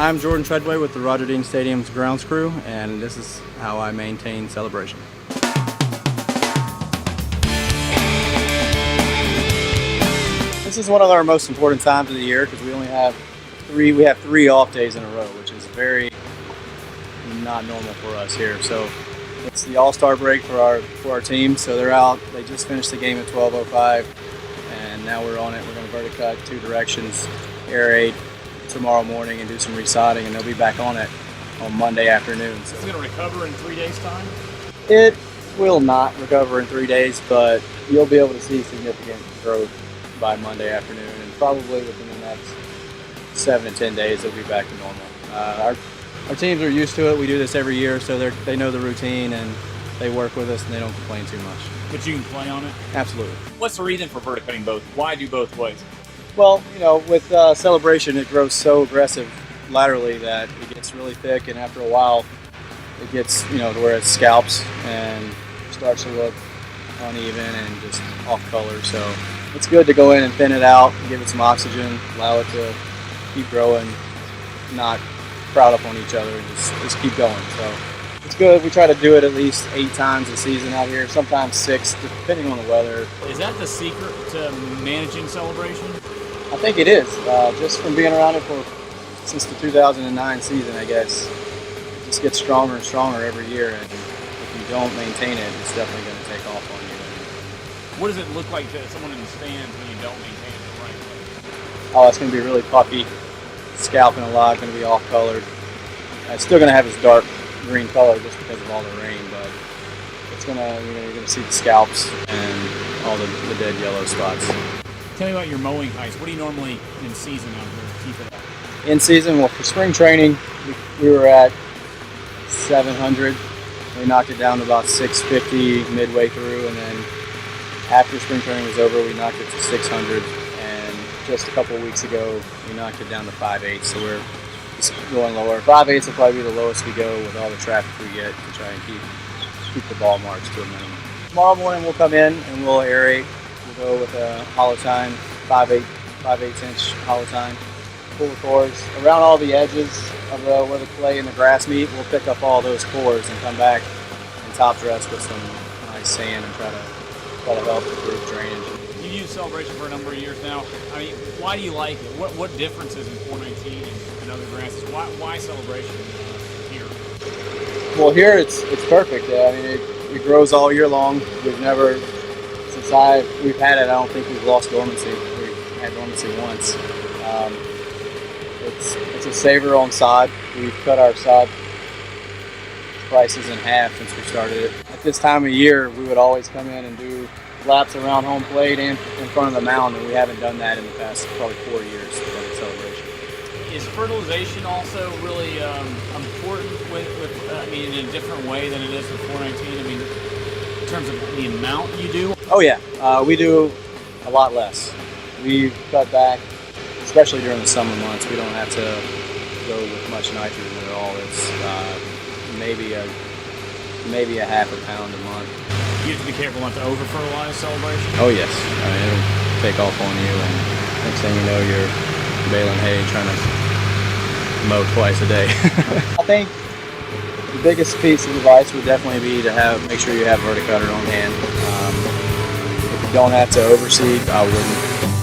I'm Jordan Treadway with the Roger Dean Stadium's grounds crew, and this is how I maintain Celebration. This is one of our most important times of the year because we only have three off days in a row, which is very not normal for us here. So it's the All-Star break for our team. So they're out. They just finished the game at 12:05, and now we're on it. We're going to verticut 2 directions, aerate tomorrow morning, and do some resodding, and they'll be back on it on Monday afternoon. So it's going to recover in 3 days' time? It will not recover in 3 days, but you'll be able to see significant growth by Monday afternoon, and probably within the next 7 to 10 days they'll be back to normal. Our teams are used to it. We do this every year, so they know the routine, and they work with us, and they don't complain too much. But you can play on it? Absolutely. What's the reason for verticutting both? Why do both ways? Well, with Celebration, it grows so aggressive laterally that it gets really thick, and after a while it gets to where it scalps and starts to look uneven and just off color. So it's good to go in and thin it out, give it some oxygen, allow it to keep growing, not crowd up on each other, and just keep going. So it's good. We try to do it at least 8 times a season out here, sometimes 6, depending on the weather. Is that the secret to managing Celebration? I think it is. Just from being around it since the 2009 season, I guess. It just gets stronger and stronger every year, and if you don't maintain it, it's definitely going to take off on you. What does it look like to someone in the stands when you don't maintain it the right way? Oh, it's going to be really puffy, scalping a lot, going to be off-colored. It's still going to have its dark green color just because of all the rain, but it's going to, you're going to see the scalps and all the dead yellow spots. Tell me about your mowing heights. What do you normally in season out here keep it at? In season, well, for spring training, we were at 700. We knocked it down to about 650 midway through, and then after spring training was over, we knocked it to 600. And just a couple of weeks ago, we knocked it down to 5/8. So we're just going lower. 5/8 will probably be the lowest we go with all the traffic we get to try and keep the ball marks to a minimum. Tomorrow morning, we'll come in and we'll aerate. We'll go with a hollow tine, 5/8 inch hollow tine. Pull the cores around all the edges of where the clay and the grass meet. We'll pick up all those cores and come back and top dress with some nice sand and try to help improve drainage. You've used Celebration for a number of years now. I mean, why do you like it? What differences in 419 and other grasses? Why Celebration here? Well, here it's perfect. I mean, it grows all year long. We've never, we've had it, I don't think we've lost dormancy. We've had dormancy once. It's a saver on sod. We've cut our sod prices in half since we started it. At this time of year, we would always come in and do laps around home plate and in front of the mound, and we haven't done that in the past probably 4 years of Celebration. Is fertilization also really important in a different way than it is with 419? I mean, in terms of the amount you do? Oh yeah, we do a lot less. We've cut back, especially during the summer months. We don't have to go with much nitrogen at all. It's maybe a half a pound a month. You have to be careful not to over-fertilize Celebration? Oh yes, I mean, it'll take off on you, and next thing you know, you're baling hay trying to mow twice a day. I think the biggest piece of advice would definitely be to make sure you have verticutter on hand. If you don't have to overseed, I wouldn't.